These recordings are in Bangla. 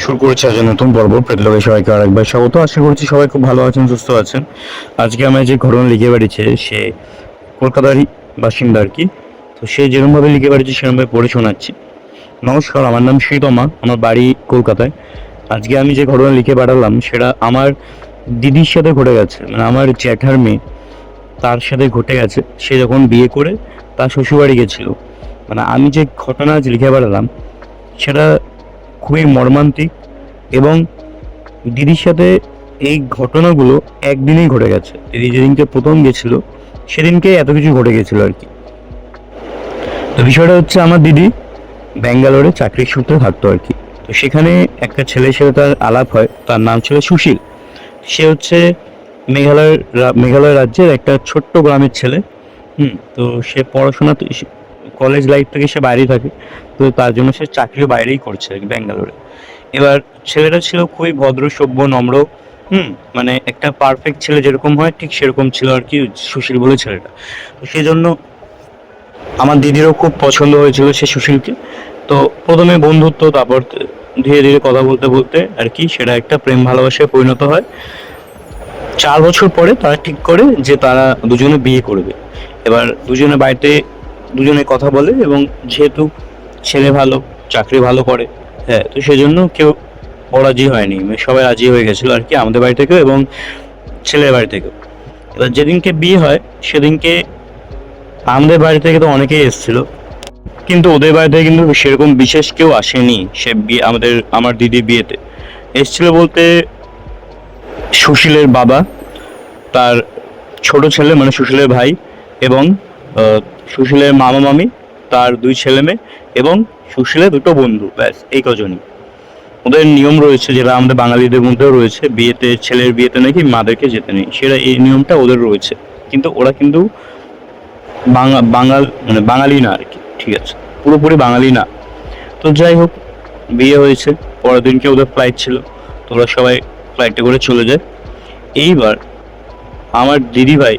শুরু করেছে আজ নতুন পর্ব। প্রতিলোকে সবাইকে আরেকবার স্বাগত। আশা করছি সবাই খুব ভালো আছেন, সুস্থ আছেন। আজকে আমরা যে ঘটনা লিখে বেড়েছে, সে কলকাতারই বাসিন্দা আর কি। তো সে যেরকমভাবে লিখে বেড়েছে সেরকমভাবে পড়ে শোনাচ্ছি। নমস্কার, আমার নাম শ্রীতমা, আমার বাড়ি কলকাতায়। আজকে আমি যে ঘটনা লিখে পাঠালাম সেটা আমার দিদির সাথে ঘটে গেছে, মানে আমার জ্যাঠার মেয়ে, তার সাথে ঘটে গেছে। সে যখন বিয়ে করে তার শ্বশুরবাড়ি গেছিল, মানে আমি যে ঘটনা আজ লিখে পাঠালাম সেটা খুবই মর্মান্তিক। এবং দিদির সাথে এই ঘটনাগুলো একদিনেই ঘটে গেছে। দিদি যেদিনকে প্রথম গেছিল সেদিনকে এত কিছু ঘটে গেছিল আর কি। তো বিষয়টা হচ্ছে, আমার দিদি ব্যাঙ্গালোরে চাকরির সূত্রে থাকতো আর কি। তো সেখানে একটা ছেলের সাথে তার আলাপ হয়, তার নাম ছিল সুশীল। সে হচ্ছে মেঘালয় রাজ্যের একটা ছোট্ট গ্রামের ছেলে। তো সে পড়াশোনা কলেজ লাইফ থেকে সে বাইরেই থাকে। তো তার জন্য সে চাকরিও বাইরেই করছে আর কি, ব্যাঙ্গালোরে। এবার ছেলেটা ছিল খুবই ভদ্র, সভ্য, নম্র। মানে একটা পারফেক্ট ছেলে যেরকম হয় ঠিক সেরকম ছিল আর কি সুশীল বলে ছেলেটা। তো সেই জন্য আমার দিদিরও খুব পছন্দ হয়েছিল সে সুশীলকে। তো প্রথমে বন্ধুত্ব, তারপর ধীরে ধীরে কথা বলতে বলতে আর কি সেটা একটা প্রেম ভালোবাসায় পরিণত হয়। 4 বছর পরে তারা ঠিক করে যে তারা দুজনে বিয়ে করবে। এবার দুজনে বাড়িতে দুজনে কথা বলে, এবং যেহেতু ছেলে ভালো, চাকরি ভালো করে, হ্যাঁ, তো সেজন্য কেউ অরাজি হয়নি, মানে সবাই রাজি হয়ে গেছিলো আর কি, আমাদের বাড়ি থেকেও এবং ছেলের বাড়ি থেকেও। এবার যেদিনকে বিয়ে হয় সেদিনকে আমাদের বাড়ি থেকে তো অনেকেই এসেছিল, কিন্তু ওদের বাড়ি থেকে কিন্তু সেরকম বিশেষ কেউ আসেনি। সে বিয়ে আমার দিদির বিয়েতে এসেছিল বলতে সুশীলের বাবা, তার ছোট ছেলে মানে সুশীলের ভাই, এবং সুশীলের মামা মামি, তার 2 ছেলে মেয়ে, এবং সুশীলের 2 বন্ধু, ব্যাস এই কজনই। ওদের নিয়ম রয়েছে যেটা আমাদের বাঙালিদের মধ্যেও রয়েছে, বিয়েতে ছেলের বিয়েতে নাকি মাদেরকে যেতে নেই, সেটা এই নিয়মটা ওদের রয়েছে। কিন্তু ওরা কিন্তু বাঙাল মানে বাঙালি না আর কি, ঠিক আছে, পুরোপুরি বাঙালি না। তো যাই হোক, বিয়ে হয়েছে, পরের দিনকে ওদের ফ্লাইট ছিল, তো ওরা সবাই ফ্লাইটে করে চলে যায়। এইবার আমার দিদিভাই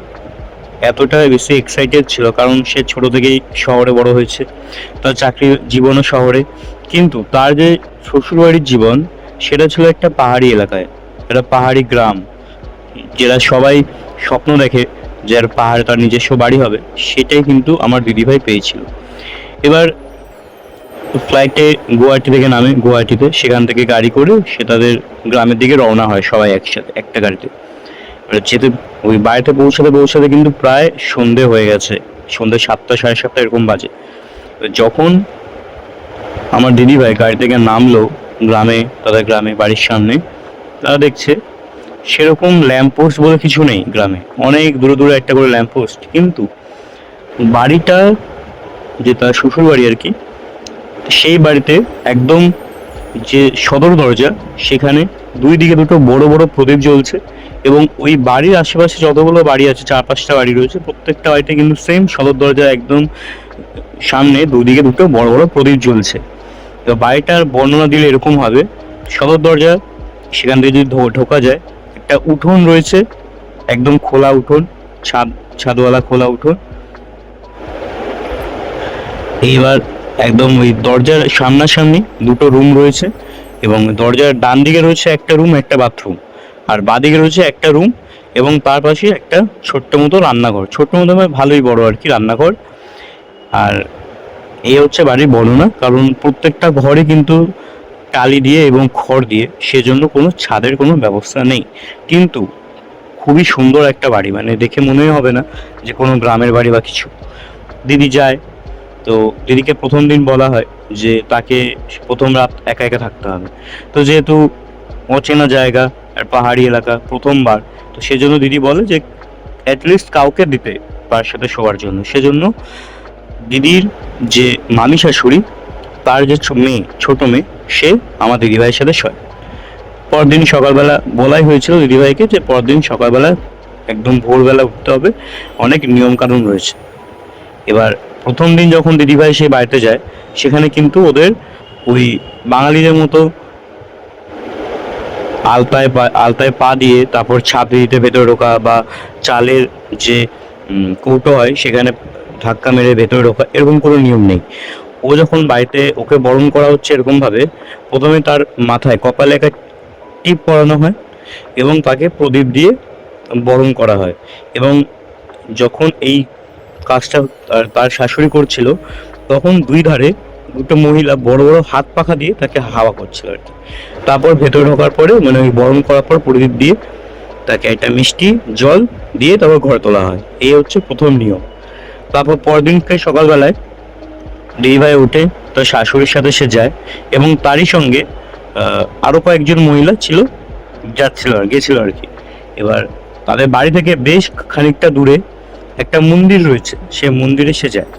এতটা বেশি এক্সাইটেড ছিল, কারণ সে ছোট থেকেই শহরে বড় হয়েছে, তার চাকরির জীবনও শহরে। কিন্তু তার যে শ্বশুরবাড়ির জীবন সেটা ছিল একটা পাহাড়ি এলাকায়, একটা পাহাড়ি গ্রাম, যেটা সবাই স্বপ্ন দেখে যে আর পাহাড়ে তার নিজস্ব বাড়ি হবে, সেটাই কিন্তু আমার দিদিভাই পেয়েছিল। এবার ফ্লাইটে গুয়াহাটি থেকে নামে, গুয়াহাটিতে, সেখান থেকে গাড়ি করে সে তাদের গ্রামের দিকে রওনা হয়, সবাই একসাথে একটা গাড়িতে। যেতে ওই বাড়িতে পৌঁছাতে পৌঁছাতে কিন্তু প্রায় সন্ধে হয়ে গেছে, সন্ধে 7টা, সাড়ে 7টা এরকম বাজে। যখন আমার দিদিভাই গাড়ি থেকে নামলো গ্রামে, তাদের গ্রামে বাড়ির সামনে, তারা দেখছে সেরকম ল্যাম্পপোস্ট বলে কিছু নেই গ্রামে, অনেক দূরে দূরে একটা করে ল্যাম্পপোস্ট, কিন্তু বাড়িটা যে তার শ্বশুর বাড়ি আর কি, সেই বাড়িতে একদম যে সদর দরজা, সেখানে 2 দিকে 2টো বড় বড় প্রদীপ জ্বলছে। এবং ওই বাড়ির আশেপাশে যতগুলো বাড়ি আছে, 4-5টা বাড়ি রয়েছে, প্রত্যেকটা বাড়িতে কিন্তু সেম সদর দরজা একদম সামনে 2 দিকে 2টো বড় বড় প্রদীপ জ্বলছে। তো বাড়িটার বর্ণনা দিলে এরকম হবে, সদর দরজা, সেখান থেকে যদি ঢোকা যায়, একটা উঠোন রয়েছে, একদম খোলা উঠোন, ছাদওয়ালা খোলা উঠোন। এইবার একদম ওই দরজার সামনাসামনি 2টো রুম রয়েছে, এবং দরজার ডান দিকে রয়েছে একটা রুম, একটা বাথরুম, আর বাঁদিকে রয়েছে একটা রুম, এবং তার পাশে একটা ছোট্ট মতো রান্নাঘর, ছোট্ট মতো মানে ভালোই বড় আর কি রান্নাঘর। আর এই হচ্ছে বাড়ির বর্ণনা, কারণ প্রত্যেকটা ঘরে কিন্তু টালি দিয়ে এবং খড় দিয়ে, সেজন্য কোনো ছাদের কোনো ব্যবস্থা নেই। কিন্তু খুবই সুন্দর একটা বাড়ি, মানে দেখে মনেই হবে না যে কোনো গ্রামের বাড়ি বা কিছু। দিদি যায়, তো দিদিকে প্রথম দিন বলা হয় যে তাকে প্রথম রাত একা একা থাকতে হবে। তো যেহেতু অচেনা জায়গা আর পাহাড়ি এলাকা, প্রথমবার, তো সেজন্য দিদি বলে যে অ্যাটলিস্ট কাউকে দিতে তার সাথে শোয়ার জন্য। সেজন্য দিদির যে মামি শাশুড়ি, তার যে মেয়ে, ছোট মেয়ে, সে আমার দিদিভাইয়ের সাথে শোয়। পরদিন সকালবেলা বলাই হয়েছিল দিদিভাইকে যে পরদিন সকালবেলা একদম ভোরবেলা উঠতে হবে, অনেক নিয়ম কানুন রয়েছে। এবার প্রথম দিন যখন দিদিভাই সেই বাড়িতে যায়, সেখানে কিন্তু ওদের ওই বাঙালিদের মতো আলতায় পা দিয়ে তারপর ছাদ দিতে ভেতরে ঢোকা, বা চালের যে কৌটো হয় সেখানে ধাক্কা মেরে ভেতরে ঢোকা, এরকম কোনো নিয়ম নেই। ও যখন বাড়িতে ওকে বরণ করা হচ্ছে এরকম ভাবে, প্রথমে তার মাথায় কপালে একটা টিপ পরানো হয় এবং তাকে প্রদীপ দিয়ে বরণ করা হয়। এবং যখন এই কাজটা তার শাশুড়ি করছিল, তখন দুই ধারে দুটো মহিলা বড় বড় হাত পাখা দিয়ে তাকে হাওয়া করছিল আর কি। তারপর ভেতরে ঢোকার পরে মানে ওই বরণ করার পর প্রদীপ দিয়ে তাকে একটা মিষ্টি জল দিয়ে তারপর ঘরে তোলা হয়। এই হচ্ছে প্রথম নিয়ম। তারপর পরদিনকে সকালবেলায় দিদি ভাই উঠে তার শাশুড়ির সাথে সে যায় এবং তারই সঙ্গে আরো কয়েকজন মহিলা ছিল, গেছিল আর কি। এবার তাদের বাড়ি থেকে বেশ খানিকটা দূরে একটা মন্দির রয়েছে, সে মন্দিরে সে যায়।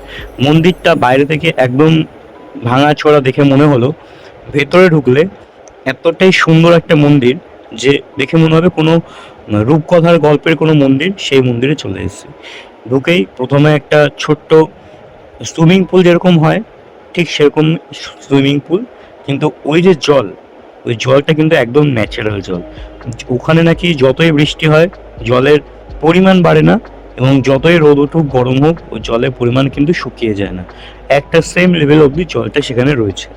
মন্দিরটা বাইরে থেকে একদম ভাঙাচোরা দেখে মনে হলো, ভেতরে ঢুকলে এতটাই সুন্দর একটা মন্দির যে দেখে মনে হবে কোনো রূপকথার গল্পের কোনো মন্দির, সেই মন্দিরে চলে এসেছে। ঢুকেই প্রথমে একটা ছোট্ট সুইমিং পুল যেরকম হয় ঠিক সেরকম সুইমিং পুল, কিন্তু ওই যে জল, ওই জলটা কিন্তু একদম ন্যাচারাল জল। ওখানে নাকি যতই বৃষ্টি হয় জলের পরিমাণ বাড়ে না, এবং যতই রোদ উঠুক গরম হোক ওই জলের পরিমাণ কিন্তু শুকিয়ে যায় না, একটা সেম লেভেল অবধি জলটা সেখানে রয়েছে।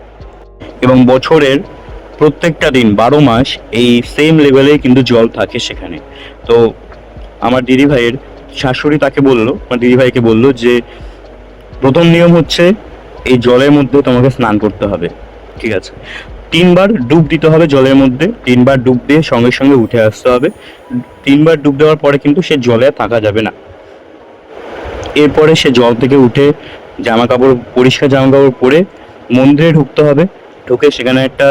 এবং বছরের প্রত্যেকটা দিন 12 মাস এই সেম লেভেলে কিন্তু জল থাকে সেখানে। তো আমার দিদি ভাইয়ের শাশুড়ি তাকে বললো, আমার দিদি ভাইকে বললো যে প্রথম নিয়ম হচ্ছে এই জলের মধ্যে তোমাকে স্নান করতে হবে, ঠিক আছে? 3বার ডুব দিতে হবে জলের মধ্যে, 3বার ডুব দিয়ে সঙ্গে সঙ্গে উঠে আসতে হবে। 3বার ডুব দেওয়ার পরে কিন্তু সে জলে থাকা যাবে না। এরপরে সে জল থেকে উঠে পরিষ্কার জামা কাপড় পরে মন্দিরে ঢুকতে হবে। ঢুকে সেখানে একটা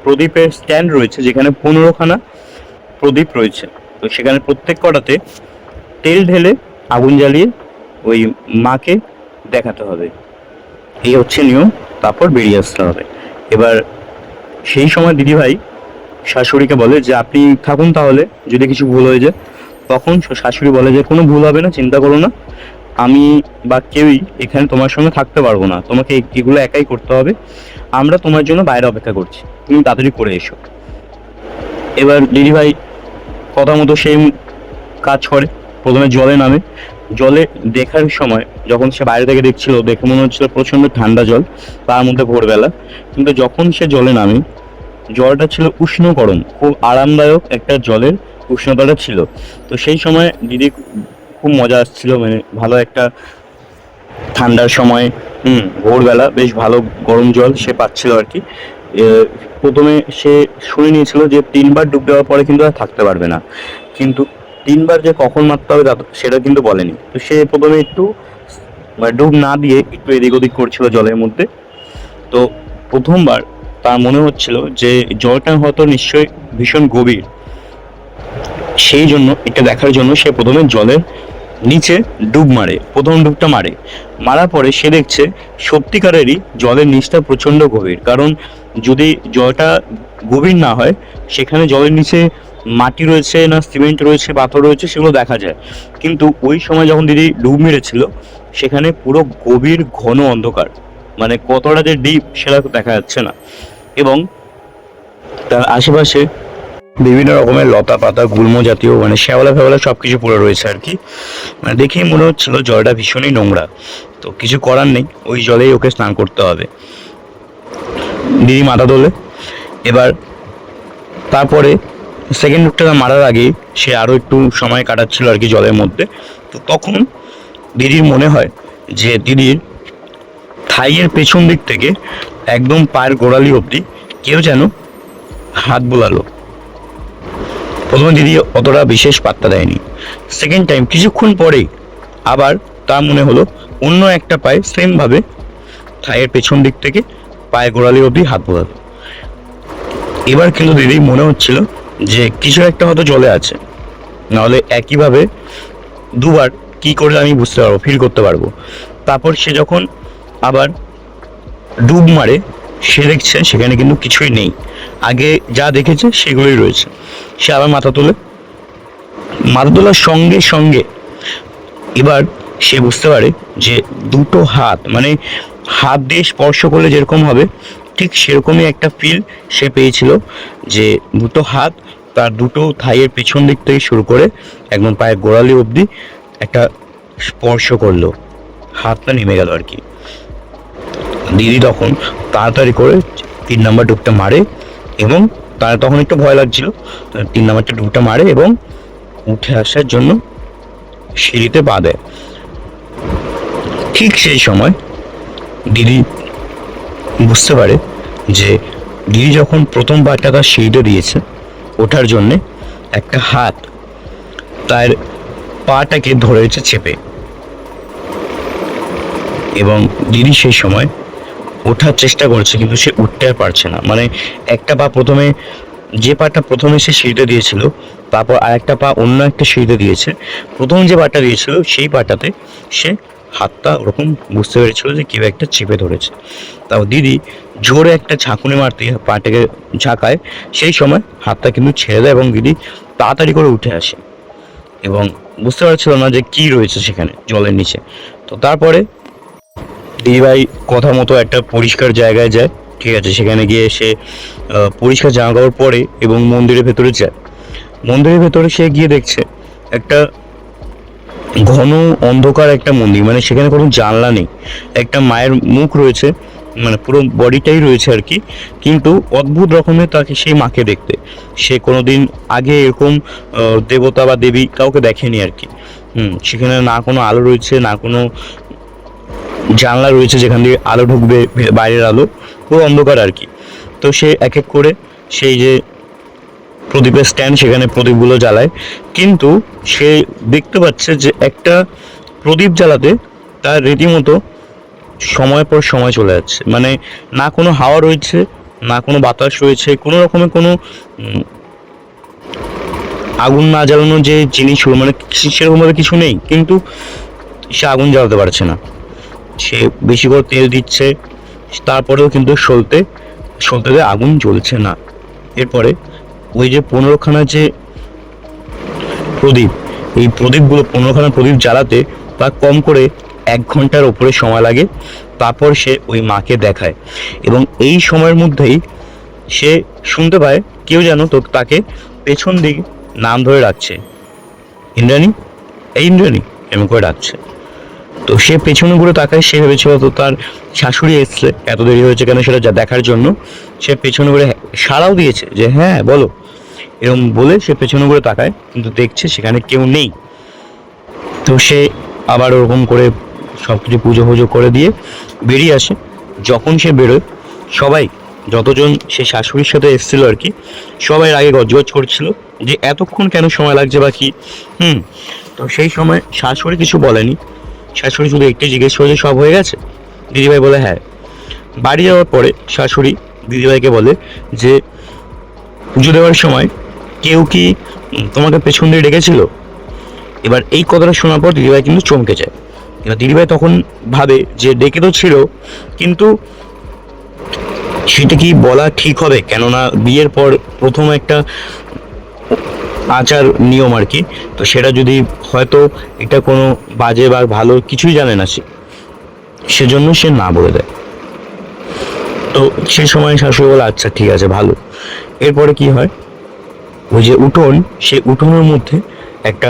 প্রদীপের স্ট্যান্ড রয়েছে, যেখানে 15খানা প্রদীপ রয়েছে। তো সেখানে প্রত্যেক কটাতে তেল ঢেলে আগুন জ্বালিয়ে ওই মাকে দেখাতে হবে। এই হচ্ছে নিয়ম। তারপর বেরিয়ে আসতে হবে। এবার সেই সময় দিদিভাই শাশুড়িকে বলে যে আপনি থাকুন, তাহলে যদি কিছু ভুল হয়ে যায়। তখন শাশুড়ি বলে যে কোনো ভুল হবে না, চিন্তা করো না, আমি বা কেউই এখানে তোমার সঙ্গে থাকতে পারবো না, তোমাকে এগুলো একাই করতে হবে, আমরা তোমার জন্য বাইরে অপেক্ষা করছি, তুমি তাড়াতাড়ি করে এসো। এবার দিদিভাই কথা মতো সেই কাজ করে। প্রথমে জলে নামে। জলে দেখার সময় যখন সে বাইরে থেকে দেখছিল, দেখে মনে হচ্ছিল প্রচন্ড ঠান্ডা জল, তার মধ্যে ভোরবেলা। কিন্তু যখন সে জলে নামে, জলটা ছিল উষ্ণ গরম, খুব আরামদায়ক একটা জলের উষ্ণতাটা ছিল। তো সেই সময় দিদি খুব মজা আসছিল, মানে ভালো একটা ঠান্ডার সময় ভোরবেলা বেশ ভালো গরম জল সে পাচ্ছিল আর কি। প্রথমে সে শুনে নিয়েছিল যে 3বার ডুব দেওয়ার পরে কিন্তু আর থাকতে পারবে না, কিন্তু 3বার যে কখন মারতে হবে সেটা কিন্তু বলেনি। তো সে প্রথমে একটু ডুব না দিয়ে একটু এদিক ওদিক করছিল জলের মধ্যে। তো প্রথমবার তার মনে হচ্ছিল যে জলটা হয়তো নিশ্চয়ই ভীষণ গভীর, সেই জন্য এটা দেখার জন্য সে প্রথমে জলের নিচে ডুব মারে। প্রথম ডুবটা মারার পরে সে দেখছে সত্যিকারেরই জলের নিচটা প্রচন্ড গভীর। কারণ যদি জলটা গভীর না হয়, সেখানে জলের নিচে মাটি রয়েছে না সিমেন্ট রয়েছে, পাথর রয়েছে, সেগুলো দেখা যায়। কিন্তু ওই সময় যখন দিদি ডুব মেরেছিল, সেখানে পুরো গভীর ঘন অন্ধকার, মানে কতটা যে ডিপ সেটা দেখা যাচ্ছে না। এবং তার আশেপাশে বিভিন্ন রকমের লতা পাতা, গুল্ম জাতীয়, মানে শ্যাওলা ফেওলা সবকিছু পড়ে রয়েছে আর কি। মানে দেখেই মনে হচ্ছিল জলটা ভীষণই নোংরা। তো কিছু করার নেই, ওই জলেই ওকে স্নান করতে হবে। দিদি মাথা তোলে। এবার তারপরে সেকেন্ড ডুবটা মারার আগে সে আরও একটু সময় কাটাচ্ছিল আর কি জলের মধ্যে। তো তখন দিদির মনে হয় যে দিদির থাইয়ের পেছন দিক থেকে একদম পায়ের গোড়ালি অবধি কেউ যেন হাত বোলালো। প্রথমে দিদি অতটা বিশেষ পাত্তা দেয়নি। সেকেন্ড টাইম কিছুক্ষণ পরেই আবার তার মনে হলো অন্য একটা পায়ে সেমভাবে থাইয়ের পেছন দিক থেকে পায়ের গোড়ালি অবধি হাত বোলালো। এবার কিন্তু দিদি মনে হচ্ছিল যে কিছু একটা হয়তো জলে আছে, নাহলে একইভাবে দুবার কি করে আমি বুঝতে পারবো, ফিল করতে পারবো। তারপর সে যখন আবার ডুব মারে, সে দেখছে সেখানে কিন্তু কিছুই নেই, আগে যা দেখেছে সেগুলোই রয়েছে। সে আবার মাথা তোলার সঙ্গে সঙ্গে এবার সে বুঝতে পারে যে দুটো হাত, মানে হাত দিয়ে স্পর্শ করলে যেরকম হবে ঠিক সেরকমই একটা ফিল সে পেয়েছিল, যে দুটো হাত তার দুটো থাইয়ের পেছন দিক থেকে শুরু করে একদম পায়ের গোড়ালি অবধি একটা স্পর্শ করলো, হাতটা নেমে গেল আর কি। দিদি তখন তাড়াতাড়ি করে 3 নম্বর ডুবটা মারে এবং তার তখন একটু ভয় লাগছিল, 3 নম্বরটা ডুবটা মারে এবং উঠে আসার জন্য সিঁড়িতে পা দেয়। ঠিক সেই সময় দিদি বুঝতে পারে যে দিদি যখন প্রথম পাটা তার সিঁড়িতে দিয়েছে ওঠার জন্যে, একটা হাত তার পাটাকে ধরেছে চেপে, এবং দিদি সেই সময় ওঠার চেষ্টা করছে কিন্তু সে উঠতে আর পারছে না। মানে একটা পা প্রথমে, যে পাটা প্রথমে সে সিঁড়িতে দিয়েছিল, তারপর আরেকটা পা অন্য একটা সিঁড়িতে দিয়েছে, প্রথম যে পাটা দিয়েছিল সেই পাটাতে সে হাতটা ওরকম বুঝতে পেরেছিল যে কেউ একটা চেপে ধরেছে। তাও দিদি জোরে একটা ঝাঁকুনি মারতে পাটাকে ঝাঁকায়, সেই সময় হাতটা কিন্তু ছেড়ে দেয় এবং দিদি তাড়াতাড়ি করে উঠে আসে এবং বুঝতে পারছিল না যে কি রয়েছে সেখানে জলের নিচে। তো তারপরে দিদিভাই কথা মতো একটা পরিষ্কার জায়গায় যায়, ঠিক আছে, সেখানে গিয়ে সে পরিষ্কার জামা কাপড় পরে এবং মন্দিরের ভেতরে যায়। মন্দিরের ভেতরে সে গিয়ে দেখছে একটা ঘন অন্ধকার একটা মন্দির, মানে সেখানে কোনো জানলা নেই, একটা মায়ের মুখ রয়েছে, মানে পুরো বডিটাই রয়েছে আর কি, কিন্তু অদ্ভুত রকমের তাকে সেই মাকে দেখতে। সে কোনোদিন আগে এরকম দেবতা বা দেবী কাউকে দেখেনি আর কি। সেখানে না কোনো আলো রয়েছে, না কোনো জানলা রয়েছে যেখান দিয়ে আলো ঢুকবে, বাইরের আলো, পুরো অন্ধকার আর কি। তো সে এক এক করে সেই যে প্রদীপের স্ট্যান্ড, সেখানে প্রদীপগুলো জ্বালায়, কিন্তু সে দেখতে পাচ্ছে যে একটা প্রদীপ জ্বালাতে তার রীতিমতো সময় পর সময় চলে যাচ্ছে। মানে না কোনো হাওয়া রয়েছে, না কোনো বাতাস রয়েছে, কোনো রকমের কোনো আগুন না জ্বালানো যে জিনিস, মানে সেরকমভাবে কিছু নেই, কিন্তু সে আগুন জ্বালাতে পারছে না। সে বেশি করে তেল দিচ্ছে, তারপরেও কিন্তু সলতে আগুন জ্বলছে না। এরপরে ওই যে 15খানা যে প্রদীপ, এই প্রদীপগুলো 15খানা প্রদীপ জ্বালাতে তা কম করে 1 ঘন্টার ওপরে সময় লাগে। তারপর সে ওই মাকে দেখায় এবং এই সময়ের মধ্যেই সে শুনতে পায় কেউ যেন তো তাকে পেছন দিকে নাম ধরে ডাকছে, ইন্দ্রাণী, এই ইন্দ্রাণী এমন করে ডাকছে। তো সে পেছনে ঘুরে তাকায়, সে ভেবেছিল তো তার শাশুড়ি এসছে, এত দেরি হয়েছে কেন সেটা দেখার জন্য সে পেছনে ঘুরে সাড়াও দিয়েছে যে হ্যাঁ বলো, এরকম বলে সে পেছনে ঘুরে তাকায়, কিন্তু দেখছে সেখানে কেউ নেই। তো সে আবার ওরকম করে সব কিছু পুজো করে দিয়ে বেরিয়ে আসে। যখন সে বেরোয়, সবাই, যতজন সে শাশুড়ির সাথে এসেছিল আর কি, সবাই আগে গজগজ করছিল যে এতক্ষণ কেন সময় লাগছে বা কি। তো সেই সময় শাশুড়ি কিছু বলেনি, শাশুড়ি শুধু একটু জিজ্ঞেস করেছে সব হয়ে গেছে। দিদিভাই বলে হ্যাঁ। বাড়ি যাওয়ার পরে শাশুড়ি দিদিভাইকে বলে যে পুজো দেওয়ার সময় কেউ কি তোমাকে পেছন দিয়ে ডেকেছিল? এবার এই কথাটা শোনার পর দিদিভাই কিন্তু চমকে যায়। এবার দিদিভাই তখন ভাবে যে ডেকে তো ছিল, কিন্তু সেটা কি বলা ঠিক হবে, কেননা বিয়ের পর প্রথম একটা আচার নিয়ম আর কি, তো সেটা যদি হয়তো এটা কোনো বাজে বা ভালো কিছুই জানে না সে, সেজন্য সে না বলে দেয়। তো সেই সময় শাশুড়ি বলে আচ্ছা ঠিক আছে ভালো। এরপরে কি হয়, ওই যে উঠোন, সে উঠোনের মধ্যে একটা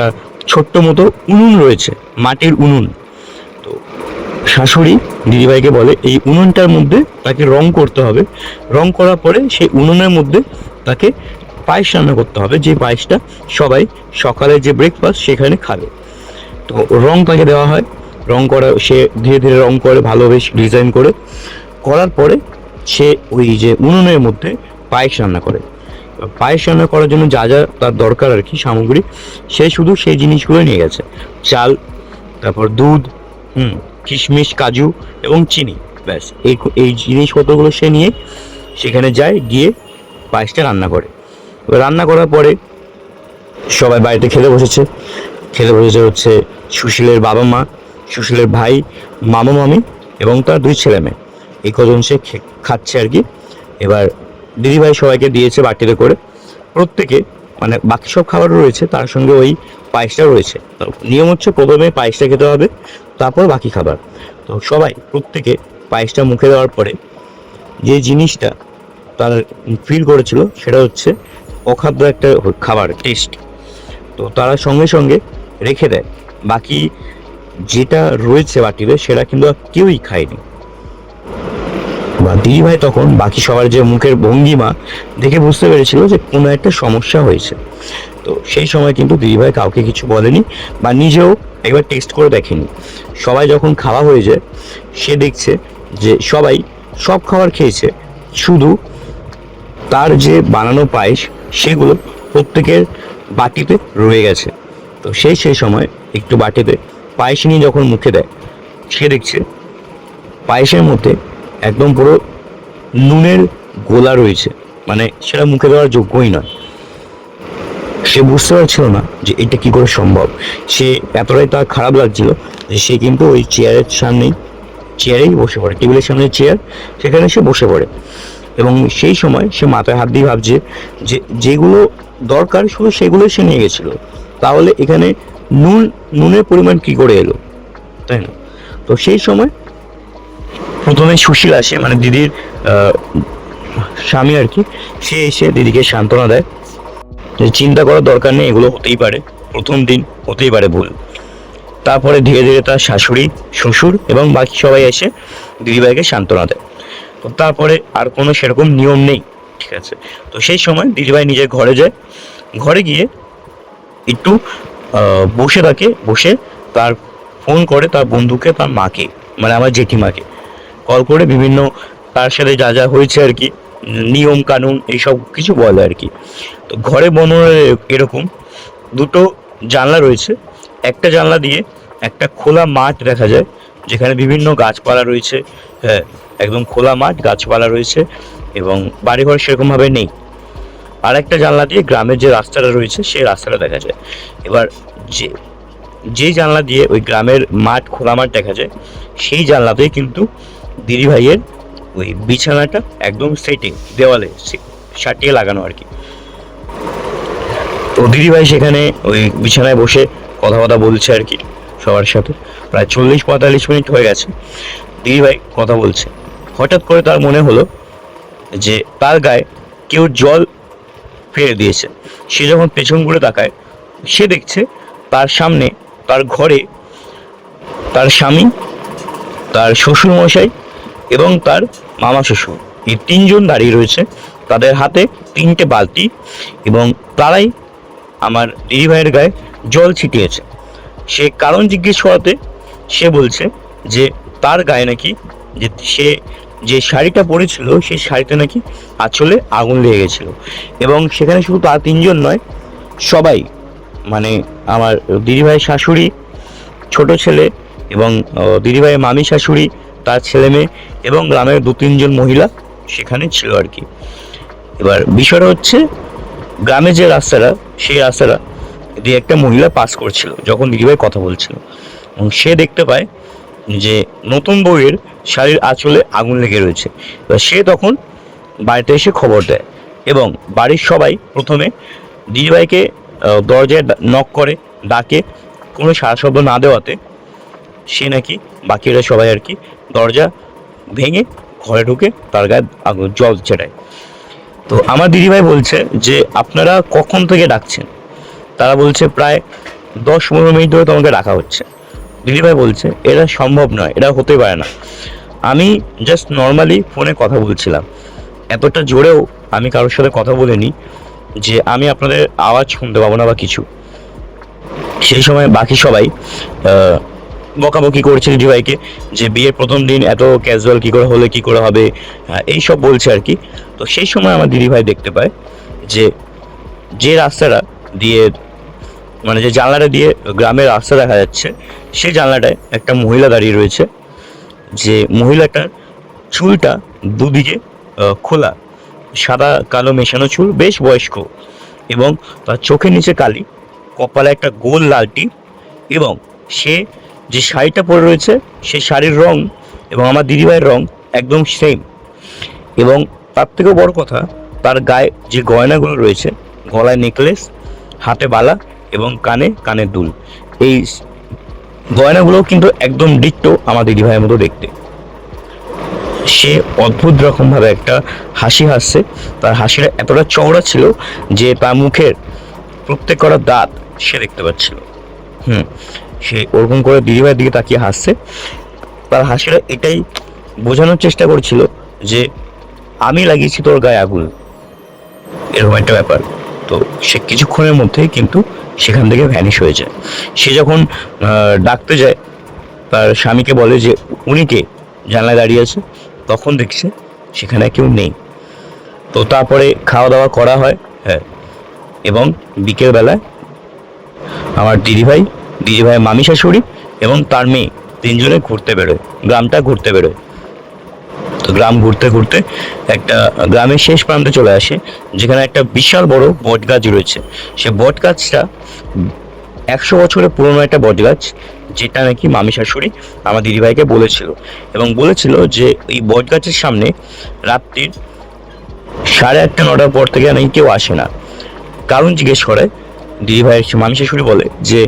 ছোট্ট মতো উনুন রয়েছে, মাটির উনুন। তো শাশুড়ি দিদিভাইকে বলে এই উনুনটার মধ্যে তাকে রং করতে হবে, রং করার পরে সেই উনুনের মধ্যে তাকে পায়েস রান্না করতে হবে, যে পায়েসটা সবাই সকালে যে ব্রেকফাস্ট সেখানে খাবে। তো রং তাকে দেওয়া হয়, রং করা, সে ধীরে ধীরে রং করে ভালোভাবে ডিজাইন করে, করার পরে সে ওই যে উনুনের মধ্যে পায়েস রান্না করে। পায়েস রান্না করার জন্য যা যা তার দরকার আর কি সামগ্রী, সে শুধু সেই জিনিসগুলো নিয়ে গেছে, চাল, তারপর দুধ, কিশমিশ, কাজু এবং চিনি, ব্যাস এই জিনিসপত্রগুলো সে নিয়ে সেখানে যায়, গিয়ে পায়েসটা রান্না করে। রান্না করার পরে সবাই বাড়িতে খেতে বসেছে হচ্ছে সুশীলের বাবা মা, সুশীলের ভাই, মামা মামি এবং তার 2 ছেলে মেয়ে, এই কজন সে খাচ্ছে আর কি। এবার দিদিভাই সবাইকে দিয়েছে বাটিতে করে, প্রত্যেকে, মানে বাকি সব খাবার রয়েছে তার সঙ্গে ওই পায়েসটা রয়েছে। তো নিয়ম হচ্ছে প্রথমে পায়েসটা খেতে হবে, তারপর বাকি খাবার। তো সবাই প্রত্যেকে পায়েসটা মুখে দেওয়ার পরে যে জিনিসটা তার ফিল করেছিল সেটা হচ্ছে অখাদ্য একটা খাবার টেস্ট। তো তারা সঙ্গে সঙ্গে রেখে দেয়, বাকি যেটা রয়েছে বাটিতে সেটা কিন্তু আর কেউই খায়নি। বা দিদিভাই তখন বাকি সবার যে মুখের ভঙ্গিমা দেখে বুঝতে পেরেছিল যে কোনো একটা সমস্যা হয়েছে। তো সেই সময় কিন্তু দিদিভাই কাউকে কিছু বলেনি বা নিজেও একবার টেস্ট করে দেখেনি। সবাই যখন খাওয়া হয়ে যায় সে দেখছে যে সবাই সব খাবার খেয়েছে, শুধু তার যে বানানো পায়েস সেগুলো প্রত্যেকের বাটিতে রয়ে গেছে। তো সেই সময় একটু বাটিতে পায়েস নিয়ে যখন মুখে দেয়, সে দেখছে পায়েসের মধ্যে একদম পুরো নুনের গোলা রয়েছে, মানে সেটা মুখে দেওয়ার যোগ্যই নয়। সে বুঝতে পারছিল না যে এটা কি করে সম্ভব। সে এতটাই তার খারাপ লাগছিল যে সে কিন্তু ওই চেয়ারেই বসে পড়ে, টেবিলের সামনে চেয়ার, সেখানে সে বসে পড়ে। এবং সেই সময় সে মাথায় হাত দিয়ে ভাবছে যে যেগুলো দরকার শুধু সেগুলোই সে নিয়ে গেছিল, তাহলে এখানে নুনের পরিমাণ কি করে এলো, তাই না? তো সেই সময় প্রথমে সুশীল আসে, মানে দিদির স্বামী আর কি। সে এসে দিদিকে সান্ত্বনা দেয় যে চিন্তা করার দরকার নেই, এগুলো হতেই পারে, প্রথম দিন হতেই পারে ভুল। তারপরে ধীরে ধীরে তার শাশুড়ি, শ্বশুর এবং বাকি সবাই এসে দিদিভাইকে সান্ত্বনা দেয়। তো তারপরে আর কোনো সেরকম নিয়ম নেই, ঠিক আছে? তো সেই সময় দিদিভাই নিজের ঘরে যায়। ঘরে গিয়ে একটু বসে থাকে, বসে তার ফোন করে তার বন্ধুকে, তার মাকে, মানে আমার জেঠিমাকে কল করে বিভিন্ন তার সাথে যা যা হয়েছে আর কি, নিয়ম কানুন এইসব কিছু বলে আর কি। তো ঘরে বর্ণনা এরকম, দুটো জানলা রয়েছে। একটা জানলা দিয়ে একটা খোলা মাঠ দেখা যায়, যেখানে বিভিন্ন গাছপালা রয়েছে। হ্যাঁ, একদম খোলা মাঠ, গাছপালা রয়েছে এবং বাড়িঘর সেরকমভাবে নেই। আর একটা জানলা দিয়ে গ্রামের যে রাস্তাটা রয়েছে সেই রাস্তাটা দেখা যায়। এবার যে জানলা দিয়ে ওই গ্রামের মাঠ, খোলা মাঠ দেখা যায়, সেই জানলাতেই কিন্তু দিদিভাইয়ের ওই বিছানাটা একদম সেটিং, দেওয়ালে সাটিয়ে লাগানো আর কি। তো দিদিভাই সেখানে ওই বিছানায় বসে কথা বলছে আর কি সবার সাথে। প্রায় 40-45 মিনিট হয়ে গেছে দিদিভাই কথা বলছে। হঠাৎ করে তার মনে হলো যে তার গায়ে কেউ জল ফেলে দিয়েছে। সে যখন পেছন ঘুরে তাকায়, সে দেখছে তার সামনে, তার ঘরে, তার স্বামী, তার শ্বশুর মশাই এবং তার মামা শ্বশুর, এই তিনজন দাঁড়িয়ে রয়েছে। তাদের হাতে 3টে বালতি এবং তারাই আমার দিদিভাইয়ের গায়ে জল ছিটিয়েছে। সে কারণ জিজ্ঞেস করাতে সে বলছে যে তার গায়ে নাকি, সে যে শাড়িটা পরেছিল সেই শাড়িতে নাকি আঁচলে আগুন লেগে গেছিল। এবং সেখানে শুধু তার তিনজন নয়, সবাই, মানে আমার দিদিভাইয়ের শাশুড়ি, ছোট ছেলে এবং দিদিভাইয়ের মামি শাশুড়ি, তার ছেলে মেয়ে এবং গ্রামের 2-3 জন মহিলা সেখানে ছিল আর কি। এবার বিষয়টা হচ্ছে, গ্রামে যে রাস্তাটা, সেই রাস্তাটা দিয়ে একটা মহিলা পাস করছিল যখন দিদিভাই কথা বলছিল, এবং সে দেখতে পায় যে নতুন বউয়ের শাড়ির আঁচলে আগুন লেগে রয়েছে। এবার সে তখন বাড়িতে এসে খবর দেয় এবং বাড়ির সবাই প্রথমে দিদিভাইকে দরজায় নক করে, ডাকে। কোনো সাড়া শব্দ না দেওয়াতে সে নাকি, বাকিরা সবাই আর কি, দরজা ভেঙে ঘরে ঢুকে তার গায়ে আগুন জল ছেটায়। তো আমার দিদিভাই বলছে যে আপনারা কখন থেকে ডাকছেন? তারা বলছে প্রায় 10-15 মিনিট ধরে তোমাকে ডাকা হচ্ছে। দিদিভাই বলছে এটা সম্ভব নয়, এটা হতে পারে না, আমি জাস্ট নর্মালি ফোনে কথা বলছিলাম, এতটা জোরেও আমি কারোর সাথে কথা বলিনি যে আমি আপনাদের আওয়াজ শুনতে পাবো না বা কিছু। সেই সময় বাকি সবাই বকাবকি করছে দিদিভাইকে যে বিয়ের প্রথম দিন এত ক্যাজুয়াল কি করে হলে, কি করে হবে, এইসব বলছে আর কি। তো সেই সময় আমার দিদিভাই দেখতে পায় যে রাস্তাটা দিয়ে, মানে যে জানলাটা দিয়ে গ্রামের রাস্তা দেখা যাচ্ছে, সেই জানলাটায় একটা মহিলা দাঁড়িয়ে রয়েছে। যে মহিলাটার চুলটা দুদিকে খোলা, সাদা কালো মেশানো চুল, বেশ বয়স্ক, এবং তার চোখের নিচে কালি, কপালে একটা গোল লাল টিপ, এবং সে যে শাড়িটা পরে রয়েছে সেই শাড়ির রং এবং আমার দিদিভাইয়ের রং একদম সেম। এবং তার থেকেও বড় কথা, তার গায়ে যে গয়নাগুলো রয়েছে, গলায় নেকলেস, হাতে বালা এবং কানের দুল, এই গয়নাগুলো কিন্তু একদম ডিট্টো আমার দিদিভাইয়ের মতো দেখতে। সে অদ্ভুত রকমভাবে একটা হাসি হাসছে। তার হাসিটা এতটা চওড়া ছিল যে তার মুখের প্রত্যেক কটা দাঁত সে দেখতে পাচ্ছিল। সে ওরকম করে দিদিভাইয়ের দিকে তাকিয়ে হাসছে। তার হাসিটা এটাই বোঝানোর চেষ্টা করছিল যে আমি লাগিয়েছি তোর গায়ে আগুন, এরকম একটা ব্যাপার। তো সে কিছুক্ষণের মধ্যেই কিন্তু সেখান থেকে ভ্যানিশ হয়ে যায়। সে যখন ডাকতে যায়, তার স্বামীকে বলে যে উনি কে, জানলায় দাঁড়িয়ে আছে, তখন দেখছে সেখানে কেউ নেই। তো তারপরে খাওয়া দাওয়া করা হয়, হ্যাঁ, এবং বিকেলবেলায় আমার দিদিভাই মামি শাশুড়ি এবং তার মেয়ে তিনজনে ঘুরতে বেরোয়, গ্রামটা ঘুরতে বেরোয়। তো গ্রাম ঘুরতে ঘুরতে একটা গ্রামের শেষ প্রান্তে চলে আসে, যেখানে একটা বিশাল বড় বট গাছ রয়েছে। সে বট গাছটা 100 বছরের পুরনো একটা বট গাছ, যেটা নাকি মামি শাশুড়ি আমার দিদিভাইকে বলেছিল, এবং বলেছিল যে এই বট গাছের সামনে রাত্রির 8:30 9টার পর থেকে নাকি কেউ আসে না। কারণ জিজ্ঞেস করে, দিদিভাইয়ের মামি শাশুড়ি বলে যে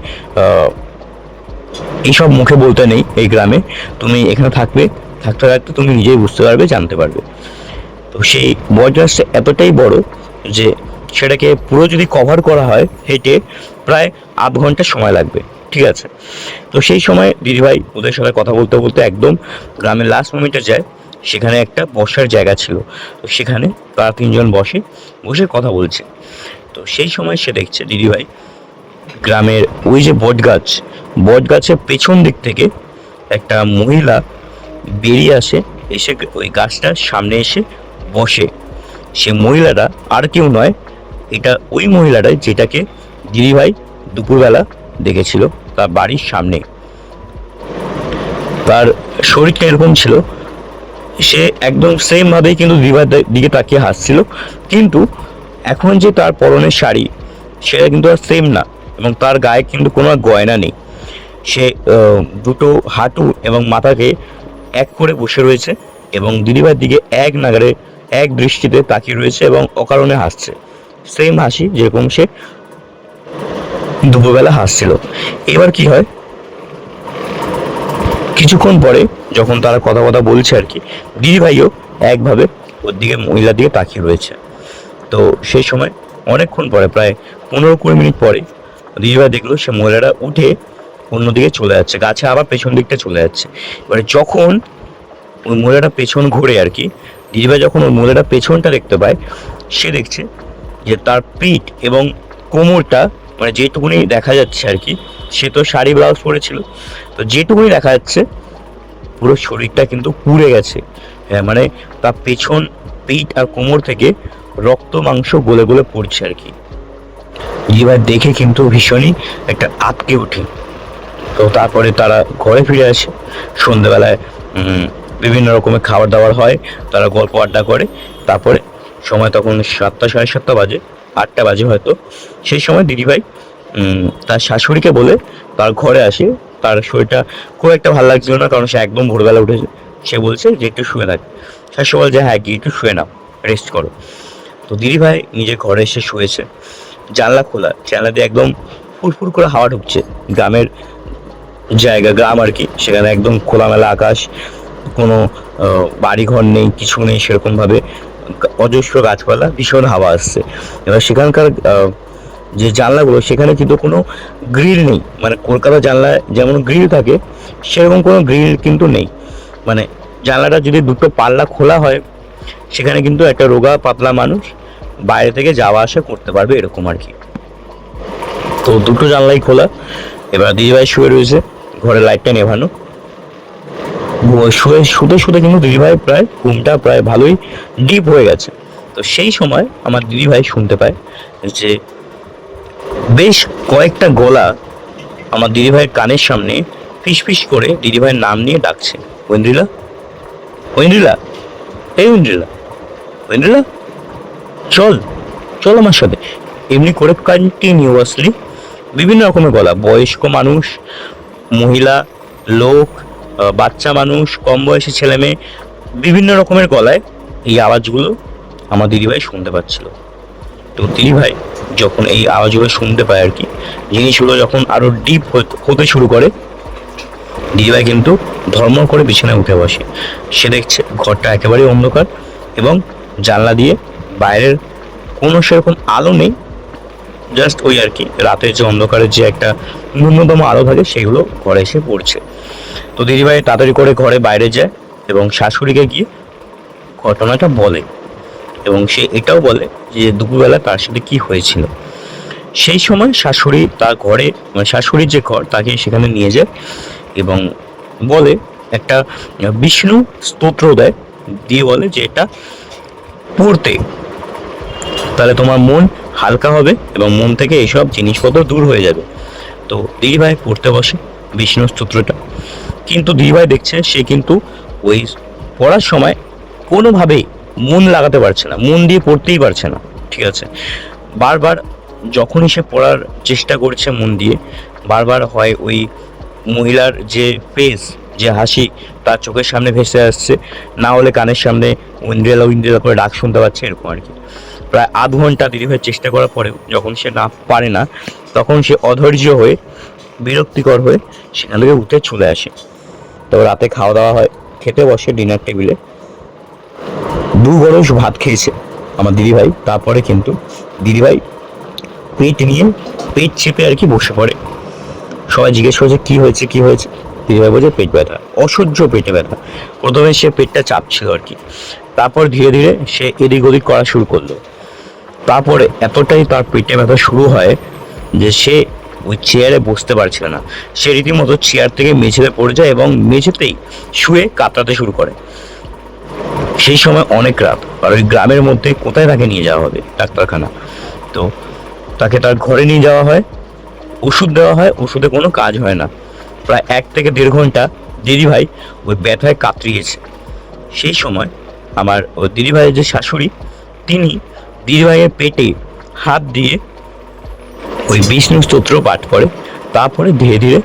এইসব মুখে বলতে নেই এই গ্রামে, তুমি এখানে থাকতে থাকতে তুমি নিজেই বুঝতে পারবে, জানতে পারবে। তো সেই বট গাছটা এতটাই বড় যে সেটাকে পুরো যদি কভার করা হয় হেঁটে প্রায় আধ ঘন্টা সময় লাগবে, ঠিক আছে। তো সেই সময় দিদিভাই ওদের সাথে কথা বলতে বলতে একদম গ্রামের লাস্ট মোমেন্টে যায়। সেখানে একটা বসার জায়গা ছিল, তো সেখানে তারা তিনজন বসে কথা বলছে। তো সেই সময় সে দেখছে দিদিভাই গ্রামের ওই যে বট গাছের পেছন দিক থেকে একটা মহিলা বেরিয়ে আসে, এসে ওই গাছটার সামনে এসে বসে। সে মহিলাটা আর কেউ নয়, এটা ওই মহিলাটাই যেটাকে দিদিভাই দুপুরবেলা দেখেছিল তার বাড়ির সামনে। তার শরীরটা এরকম ছিল, সে একদম সেম ভাবেই কিন্তু দিদিভাইয়ের দিকে তাকিয়ে হাসছিল, কিন্তু এখন যে তার পরনের শাড়ি সেটা কিন্তু আর সেম না, এবং তার গায়ে কিন্তু কোনো গয়না নেই। সে দুটো হাঁটু এবং মাথাকে এক করে বসে রয়েছে এবং দিদিভাইয়ের দিকে এক নাগারে এক দৃষ্টিতে তাকিয়ে রয়েছে এবং অকারণে হাসছে, সেম হাসি যেরকম সে দুপুরবেলা হাসছিল। এবার কি হয়, কিছুক্ষণ পরে যখন তারা কথা বলছে আর কি, দিদিভাইও একভাবে ওর দিকে মহিলার দিকে তাকিয়ে রয়েছে। তো সেই সময় অনেকক্ষণ পরে, প্রায় 15-20 মিনিট পরে, দিদিভাই দেখলো সে মহিলাটা উঠে অন্যদিকে চলে যাচ্ছে, গাছে আবার পেছন দিকটা চলে যাচ্ছে। এবারে যখন ওই মহিলাটা পেছন ঘুরে আর কি, দিদিভাই যখন ওই মহিলাটা পেছনটা দেখতে পায়, সে দেখছে যে তার পিঠ এবং কোমরটা, মানে যেটুকুনি দেখা যাচ্ছে আর কি, সে তো শাড়ি ব্লাউজ পরেছিল, তো যেটুকুনি দেখা যাচ্ছে পুরো শরীরটা কিন্তু পুড়ে গেছে। হ্যাঁ, মানে তার পেছন, পিঠ আর কোমর থেকে রক্ত মাংস গলে গলে পড়ছে আর কি। দিদিভাই দেখে কিন্তু ভীষণই একটা আঁতকে ওঠে। তো তারপরে তারা ঘরে ফিরে আসে। সন্ধ্যেবেলায় বিভিন্ন রকমের খাবার দাবার হয়, তারা গল্প আড্ডা করে। তারপরে সময় তখন 7টা 7:30 বাজে, 8টা বাজে হয়তো। সেই সময় দিদিভাই তার শাশুড়িকে বলে তার ঘরে আসে। তার শরীরটা খুব একটা ভালো লাগছিল না, কারণ সে একদম ভোরবেলা উঠেছে। সে বলছে যে একটু শুয়ে থাকে। শাশুড়ি বলে যে হ্যাঁ, গিয়ে একটু শুয়ে নাও, রেস্ট করো। তো দিদিভাই নিজের ঘরে এসে শুয়েছে, জানলা খোলা, জানলা দিয়ে একদম ফুরফুর করে হাওয়া ঢুকছে। গ্রামের গ্রাম আর কি, সেখানে একদম খোলামেলা আকাশ, কোনো বাড়িঘর নেই, কিছু নেই সেরকমভাবে, অজস্র গাছপালা, ভীষণ হাওয়া আসছে। এবার সেখানকার যে জানলাগুলো, সেখানে কিন্তু কোনো গ্রিল নেই, মানে কলকাতা জানলায় যেমন গ্রিল থাকে সেরকম কোনো গ্রিল কিন্তু নেই। মানে জানলাটা যদি দুটো পাল্লা খোলা হয়, সেখানে কিন্তু একটা রোগা পাতলা মানুষ বাইরে থেকে যাওয়া আসা করতে পারবে, এরকম আর কি। তো দুটো জানলাই খোলা। এবার দিদিভাই শুয়ে রয়েছে, ঘরে লাইটটা নেভানো। শুতে কিন্তু দিদিভাই ঘুমটা প্রায় ভালোই ডিপ হয়ে গেছে। তো সেই সময় আমার দিদিভাই শুনতে পায় যে বেশ কয়েকটা গলা আমার দিদিভাইয়ের কানের সামনে ফিস ফিস করে দিদিভাইয়ের নাম নিয়ে ডাকছে, ঐন্দ্রিলা, ঐন্দ্রিলা, এই ঐন্দ্রিলা, ঐন্দ্রিলা, চল চল আমার সাথে। এমনি করে কন্টিনিউয়াসলি বিভিন্ন রকমের গলা, বয়স্ক মানুষ, মহিলা, লোক, বাচ্চা মানুষ, কম বয়সী ছেলে মেয়ে, বিভিন্ন রকমের গলায় এই আওয়াজগুলো আমার দিদিভাই শুনতে পাচ্ছিল। তো দিদিভাই যখন এই আওয়াজগুলো শুনতে পায় আর কি, জিনিসগুলো যখন আরো ডিপ হতে শুরু করে, দিদিভাই কিন্তু ধর্ম করে বিছানায় উঠে বসে। সে দেখছে ঘরটা একেবারেই অন্ধকার এবং জানলা দিয়ে বাইরের কোনো সেরকম আলো নেই, জাস্ট ওই আর কি রাতের যে অন্ধকারের যে একটা ন্যূনতম আলো থাকে সেগুলো ঘরে এসে পড়ছে। তো দিদিভাই তাড়াতাড়ি করে ঘরে বাইরে যায় এবং শাশুড়িকে গিয়ে ঘটনাটা বলে এবং সে এটাও বলে যে দুপুরবেলা তার সাথে কি হয়েছিল। সেই সময় শাশুড়ি তার ঘরে, মানে শাশুড়ির যে ঘর, তাকে সেখানে নিয়ে যায় এবং বলে একটা বিষ্ণু স্তোত্র দেয়, দিয়ে বলে যে এটা পড়তে, তাহলে তোমার মন হালকা হবে এবং মন থেকে এইসব জিনিসপত্র দূর হয়ে যাবে। তো দিদিভাই পড়তে বসে বিষ্ণু স্তোত্রটা, কিন্তু দিদিভাই দেখছে সে কিন্তু ওই পড়ার সময় কোনোভাবেই মন লাগাতে পারছে না, মন দিয়ে পড়তেই পারছে না। ঠিক আছে, বারবার যখনই সে পড়ার চেষ্টা করছে মন দিয়ে, বারবার হয় ওই মহিলার যে ফেস, যে হাসি তার চোখের সামনে ভেসে আসছে, না হলে কানের সামনে ইন্দ্রিয়ালা ইন্দ্রিয়ালা করে ডাক শুনতে পাচ্ছে, এরকম আর কি। প্রায় আধ ঘন্টা দিদিভাই চেষ্টা করার পরেও যখন সে না পারে না, তখন সে অধৈর্য হয়ে, বিরক্তিকর হয়ে সেখান থেকে উঠে চলে আসে। তো রাতে খাওয়া দাওয়া হয়, খেতে বসে ডিনার টেবিলে। দু গরস ভাত খেয়েছে আমার দিদিভাই, তারপরে কিন্তু দিদিভাই পেট নিয়ে, পেট চেপে আর কি বসে পড়ে। সবাই জিজ্ঞেস করছে কি হয়েছে কি হয়েছে, দিদিভাই বলছে পেট ব্যথা, অসহ্য পেটে ব্যথা। প্রথমে সে পেটটা চাপছিল আর কি, তারপর ধীরে ধীরে সে এদিক ওদিক করা শুরু করলো। তারপরে এতটাই তার পেটে ব্যথা শুরু হয় যে সে ওই চেয়ারে বসতে পারছিল না, সে রীতিমতো চেয়ার থেকে মেঝেতে পড়ে যায় এবং মেঝেতেই শুয়ে কাতরাতে শুরু করে। সেই সময় অনেক রাত, আর ওই গ্রামের মধ্যে কোথায় তাকে নিয়ে যাওয়া হবে ডাক্তারখানা। তো তাকে তার ঘরে নিয়ে যাওয়া হয়, ওষুধ দেওয়া হয়, ওষুধে কোনো কাজ হয় না। প্রায় 1 থেকে 1.5 ঘন্টা দিদিভাই ওই ব্যথায় কাতরিয়েছে। সেই সময় আমার ওই দিদিভাইয়ের যে শাশুড়ি, তিনি দিদিভাইয়ের পেটে হাত দিয়ে ওই বিষ্ণু স্তোত্র পাঠ করে। তারপরে ধীরে ধীরে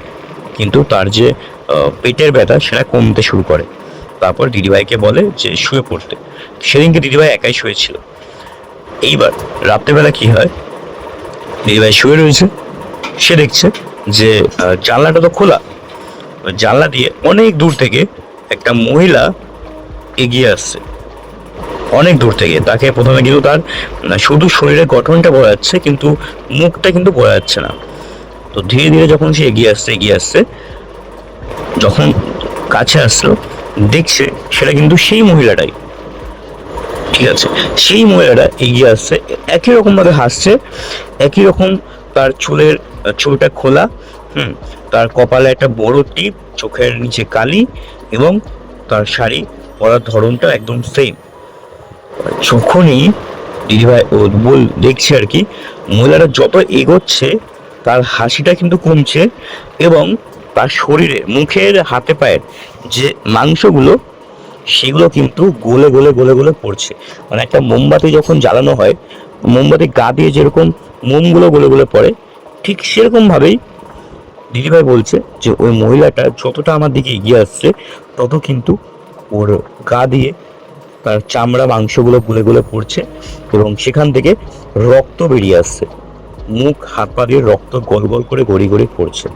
কিন্তু তার যে পেটের ব্যথা সেটা কমতে শুরু করে। তারপর দিদিভাইকে বলে যে শুয়ে পড়তে। সেদিনকে দিদিভাই একাই শুয়েছিল। এইবার রাত্রেবেলা কি হয়, দিদিভাই শুয়ে রয়েছে, সে দেখছে যে জানলাটা তো খোলা, জানলা দিয়ে অনেক দূর থেকে একটা মহিলা এগিয়ে আসছে, অনেক দূর থেকে। তাকে প্রথমে কিন্তু তার শুধু শরীরের গঠনটা বোঝা যাচ্ছে, কিন্তু মুখটা কিন্তু বোঝা যাচ্ছে না। তো ধীরে ধীরে যখন সে এগিয়ে আসছে, যখন কাছে আসলো, দেখছে সেটা কিন্তু সেই মহিলাটাই। ঠিক আছে, সেই মহিলাটা এগিয়ে আসছে, একই রকম ভাবে হাসছে, একই রকম তার চুলটা খোলা, তার কপালে একটা বড় টিপ, চোখের নিচে কালি, এবং তার শাড়ি পরার ধরনটা একদম সেম। যখনই দিদিভাই ও দেখছে আর কি, মহিলাটা যত এগোচ্ছে তার হাসিটা কিন্তু কমছে এবং তার শরীরে, মুখের, হাতে পায়ের যে মাংসগুলো, সেগুলো কিন্তু গলে গলে গলে গলে পড়ছে। মানে একটা মোমবাতি যখন জ্বালানো হয়, মোমবাতি গা দিয়ে যেরকম মোমগুলো গলে গলে পড়ে, ঠিক সেরকম ভাবেই দিদিভাই বলছে যে ওই মহিলাটা যতটা আমার দিকে এগিয়ে আসছে, তত কিন্তু ওর গা দিয়ে তার চামড়া মাংসগুলো গলে গলে পড়ছে এবং সেখান থেকে রক্ত বেরিয়ে আসছে। মুখ, হাত পা দিয়ে রক্ত গল গল করে গড়ি গড়ি পড়ছে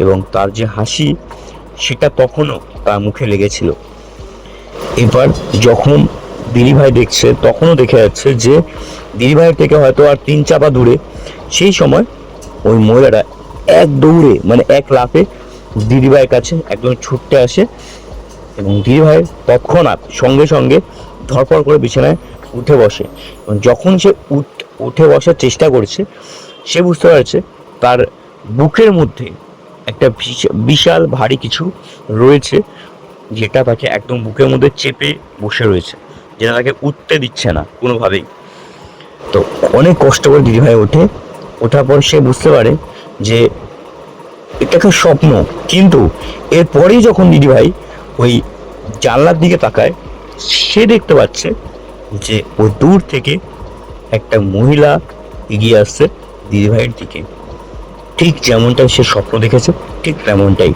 এবং তার যে হাসি, সেটা তখনও তার মুখে লেগেছিল। এবার যখন দিদিভাই দেখছে, তখনও দেখে যাচ্ছে যে দিদিভাইয়ের থেকে হয়তো আর 3 চাপা দূরে, সেই সময় ওই মহিলাটা এক দৌড়ে, মানে এক লাফে দিদিভাইয়ের কাছে একদম ছুটতে আসে এবং দিদিভাই তৎক্ষণাৎ সঙ্গে সঙ্গে ধরপড় করে বিছানায় উঠে বসে। এবং যখন সে উঠে বসার চেষ্টা করছে, সে বুঝতে পারছে তার বুকের মধ্যে একটা বিশাল ভারী কিছু রয়েছে, যেটা তাকে একদম বুকের মধ্যে চেপে বসে রয়েছে, যেটা তাকে উঠতে দিচ্ছে না কোনোভাবেই। তো অনেক কষ্ট করে দিদিভাই ওঠার পর সে বুঝতে পারে যে এটা একটা স্বপ্ন। কিন্তু এরপরেই যখন দিদিভাই ওই জানলার দিকে তাকায়, সে দেখতে পাচ্ছে যে ওই দূর থেকে একটা মহিলা এগিয়ে আসছে দিদিভাইয়ের দিকে, ঠিক যেমনটা সে স্বপ্ন দেখেছে, ঠিক তেমনটাই।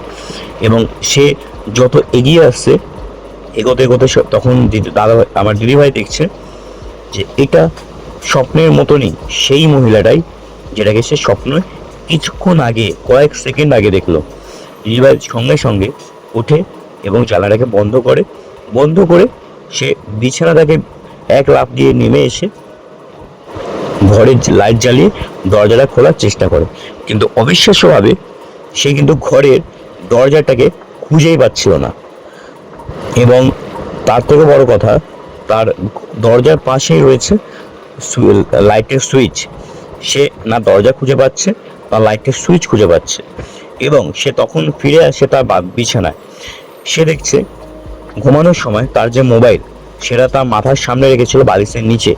এবং সে যত এগিয়ে আসছে, এগোতে এগোতে তখন আমার দিদিভাই দেখছে যে এটা স্বপ্নের মতনই সেই মহিলাটাই, যেটাকে সে স্বপ্নে কিছুক্ষণ আগে, কয়েক সেকেন্ড আগে দেখলো। দিদিভাই সঙ্গে সঙ্গে ওঠে এবং জানালাটাকে বন্ধ করে সে বিছানাটাকে এক লাফ দিয়ে নেমে এসে ঘরের লাইট জ্বালিয়ে দরজাটা খোলার চেষ্টা করে। কিন্তু অবিশ্বাস্যভাবে সে কিন্তু ঘরের দরজাটাকে খুঁজেই পাচ্ছিল না। এবং তার থেকে বড় কথা, তার দরজার পাশেই রয়েছে লাইটের সুইচ। সে না দরজা খুঁজে পাচ্ছে না লাইটের সুইচ খুঁজে পাচ্ছে, এবং সে তখন ফিরে আসে তার বিছানায়। সে দেখছে ঘুমানোর সময় তার যে মোবাইল, সেটা তার মাথার সামনে রেখেছিল বালিশের নিচে।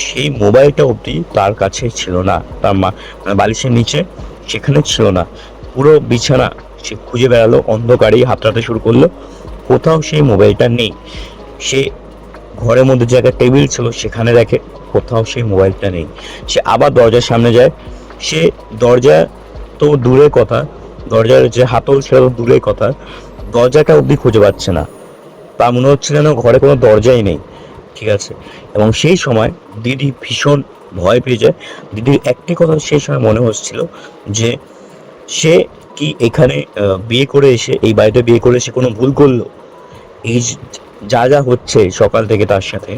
সেই মোবাইলটা অবধি তার কাছে ছিল না, তার বালিশের নিচে সেখানে ছিল না। পুরো বিছানা সে খুঁজে বেড়ালো, অন্ধকারেই হাতড়াতে শুরু করলো, কোথাও সেই মোবাইলটা নেই। সে ঘরের মধ্যে যে একটা টেবিল ছিল সেখানে দেখে, কোথাও সেই মোবাইলটা নেই। সে আবার দরজার সামনে যায়, সে দরজা তো দূরের কথা, দরজার যে হাতল সেটা তো দূরের কথা, দরজাটা অবধি খুঁজে পাচ্ছে না। তা মনে হচ্ছে যেন ঘরে কোনো দরজাই নেই, ঠিক আছে। এবং সেই সময় দিদি ভীষণ ভয় পেয়ে যায়। দিদির একটি কথা সেই সময় মনে হচ্ছিল যে সে কি এখানে বিয়ে করে এসে, এই বাড়িতে বিয়ে করে এসে কোনো ভুল করলো? এই যা যা হচ্ছে সকাল থেকে তার সাথে,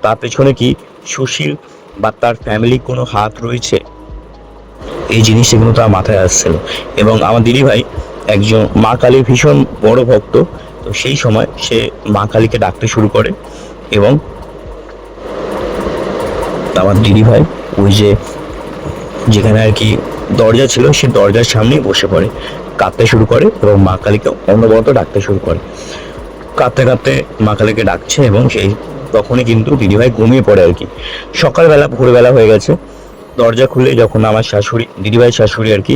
তার পেছনে কি সুশীল বা তার ফ্যামিলির কোনো হাত রয়েছে? এই জিনিসগুলো তার মাথায় আসছিল। এবং আমার দিদিভাই একজন মা কালীর ভীষণ বড় ভক্ত। তো সেই সময় সে মা কালীকে ডাকতে শুরু করে, এবং আমার দিদিভাই ওই যে যেখানে আর কি দরজা ছিল সে দরজার সামনেই বসে পড়ে, কাঁদতে শুরু করে এবং মা কালীকে অনবরত ডাকতে শুরু করে। কাঁদতে কাঁদতে মা কালীকে ডাকছে, এবং সেই তখনই কিন্তু দিদিভাই ঘুমিয়ে পড়ে আর কি। সকালবেলা ভোরবেলা হয়ে গেছে। দরজা খুলে যখন আমার শাশুড়ি, দিদিভাই শাশুড়ি আর কি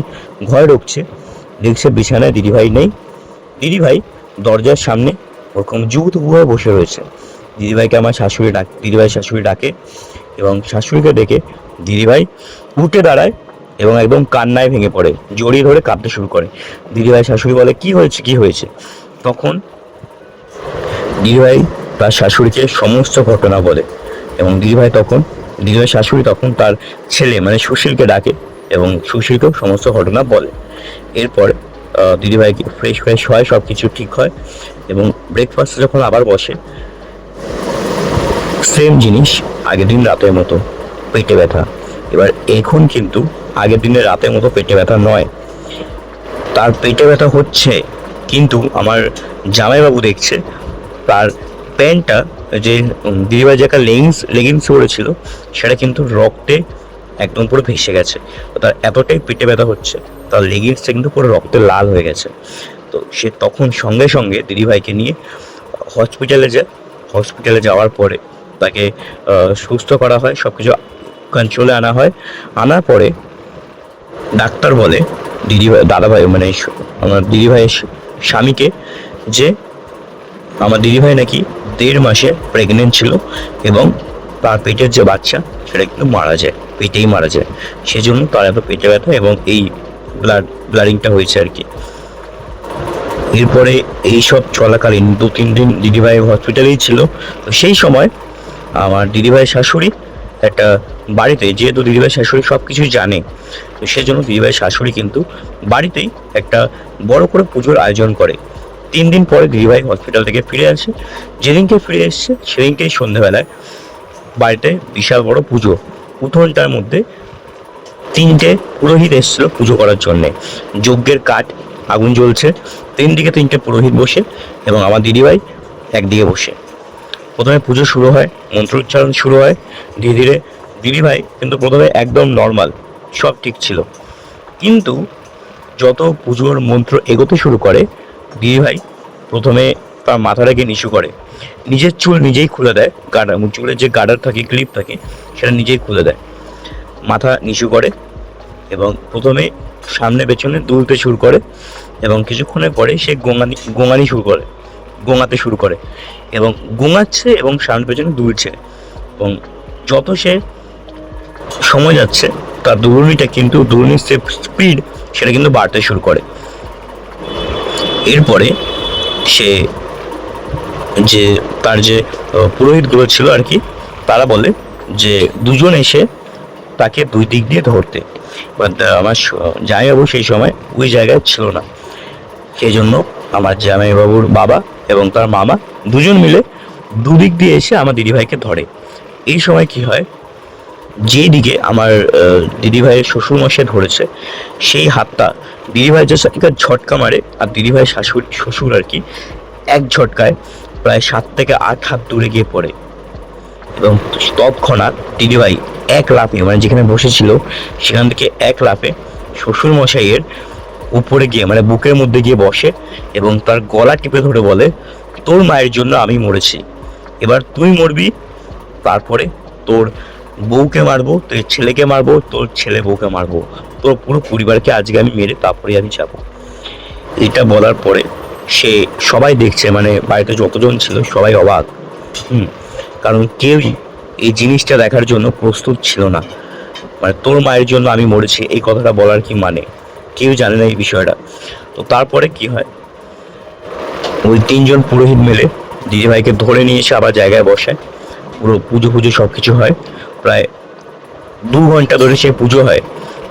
ঘরে ঢুকছে, দেখছে বিছানায় দিদিভাই নেই। দিদিভাই দরজার সামনে ওরকম জুগুতু হয়ে বসে রয়েছে। দিদিভাই শাশুড়ি ডাকে, এবং শাশুড়িকে ডেকে দিদিভাই উঠে দাঁড়ায় এবং একদম কান্নায় ভেঙে পড়ে, জড়িয়ে ধরে কাঁদতে শুরু করে। দিদিভাই শাশুড়ি বলে, কি হয়েছে কি হয়েছে? তখন দিদিভাই তার শাশুড়িকে সমস্ত ঘটনা বলে, এবং দিদিভাই শাশুড়ি তখন তার ছেলে মানে সুশীলকে ডাকে এবং সুশীলকেও সমস্ত ঘটনা বলে। এরপর দিদিভাই ফ্রেশ হয়, সব কিছু ঠিক হয়, এবং ব্রেকফাস্ট যখন আবার বসে, সেম জিনিস আগের দিন রাতের মতো, পেটে ব্যথা। এবার এখন কিন্তু আগের দিনের রাতের মতো পেটে ব্যথা নয়, তার পেটে ব্যথা হচ্ছে, কিন্তু আমার জামাইবাবু দেখছে তার প্যান্টটা, যে দিদিভাই যে একটা লেগিংস পরেছিল, সেটা কিন্তু রক্তে একদম পুরো ভেসে গেছে। তো তার এতটাই পেটে ব্যথা হচ্ছে, তার লেগিংসটা কিন্তু পুরো রক্তে লাল হয়ে গেছে। তো সে তখন সঙ্গে সঙ্গে দিদিভাইকে নিয়ে হসপিটালে যাওয়ার পরে তাকে সুস্থ করা হয়, সব কিছু কন্ট্রোলে আনা হয়। আনার পরে ডাক্তার বলে দাদাভাই মানে আমার দিদিভাইয়ের স্বামীকে যে আমার দিদিভাই নাকি 1.5 মাসে প্রেগনেন্ট ছিল, এবং তার পেটের যে বাচ্চা সেটা কিন্তু মারা যায়, পেটেই মারা যায়। সেজন্য তার এত পেটে ব্যথা এবং এই ব্লাডিংটা হয়েছে আর কি। এরপরে এইসব চলাকালীন 2-3 দিন দিদিভাই হসপিটালেই ছিল। তো সেই সময় আমার দিদিভাই শাশুড়ি একটা বাড়িতে, যেহেতু দিদিভাই শাশুড়ি সব কিছুই জানে, তো সেজন্য দিদিভাই শাশুড়ি কিন্তু বাড়িতেই একটা বড় করে পুজোর আয়োজন করে। 3 দিন পরে দিদিভাই হসপিটাল থেকে ফিরে আসে। যেদিনকে ফিরে এসছে সেদিনকেই সন্ধ্যেবেলায় বাড়িতে বিশাল বড় পুজো। উঠোনটার মধ্যে 3টে পুরোহিত এসেছিল পুজো করার জন্যে। যজ্ঞের কাঠ, আগুন জ্বলছে, 3 দিকে 3টে পুরোহিত বসে, এবং আমার দিদিভাই একদিকে বসে। প্রথমে পুজো শুরু হয়, মন্ত্রোচ্চারণ শুরু হয়। ধীরে ধীরে দিদিভাই কিন্তু প্রথমে একদম নর্মাল, সব ঠিক ছিল, কিন্তু যত পুজোর মন্ত্র এগোতে শুরু করে, দিদিভাই প্রথমে তার মাথাটাকে নিচু করে, নিজের চুল নিজেই খুলে দেয়, চুলের যে গার্ডার থাকে, ক্লিপ থাকে, সেটা নিজেই খুলে দেয়, মাথা নিচু করে, এবং প্রথমে সামনে পেছনে দুলতে শুরু করে, এবং কিছুক্ষণের পরে সে গোঙাতে শুরু করে, এবং গোঙাচ্ছে এবং সামনে পেছনে দুলছে, এবং যত সে সময় যাচ্ছে তার দুলুনির স্পিড সেটা কিন্তু বাড়তে শুরু করে। এরপরে সে তার যে পুরোহিতগুলো ছিল আর কি, তারা বলে যে দুজন এসে তাকে 2 দিক দিয়ে ধরতে। বাট আমার জামাইবাবু সেই সময় ওই জায়গায় ছিল না, সেই জন্য আমার জামাইবাবুর বাবা এবং তার মামা দুজন মিলে 2 দিক দিয়ে এসে আমার দিদিভাইকে ধরে। এই সময় কি হয়, যেই দিকে আমার দিদিভাইয়ের শ্বশুরমশাই ধরেছে, সেই হাতটা দিদিভাই যে একটা ঝটকা মারে, আর দিদিভাই শ্বশুর আর কি এক ঝটকায় প্রায় 7 থেকে 8 হাত দূরে গিয়ে পড়ে। এবং তৎক্ষণাৎ দিদিভাই এক লাফে, মানে যেখানে বসেছিল সেখান থেকে এক লাফে শ্বশুর মশাইয়ের উপরে গিয়ে, মানে বুকের মধ্যে গিয়ে বসে এবং তার গলা টিপে ধরে বলে, তোর মায়ের জন্য আমি মরেছি, এবার তুই মরবি, তারপরে তোর বউকে মারবো, তোর ছেলেকে মারবো, তোর ছেলে বউকে মারবো, তোর পুরো পরিবারকে আজকে আমি মেরে তারপরে আমি যাবো। এটা বলার পরে সে, সবাই দেখছে, মানে বাড়িতে যতজন ছিল সবাই অবাক। হুম, কারণ কেউই এই জিনিসটা দেখার জন্য প্রস্তুত ছিল না। মানে তোর মায়ের জন্য আমি মরেছি এই কথাটা বলার কি মানে, কেউ জানে না এই বিষয়টা। তো তারপরে কি হয়, ওই তিনজন পুরোহিত মিলে দিদিভাইকে ধরে নিয়ে এসে আবার জায়গায় বসায়, পুরো পুজো পুজো সব কিছু হয়, প্রায় 2 ঘন্টা ধরে সে পুজো হয়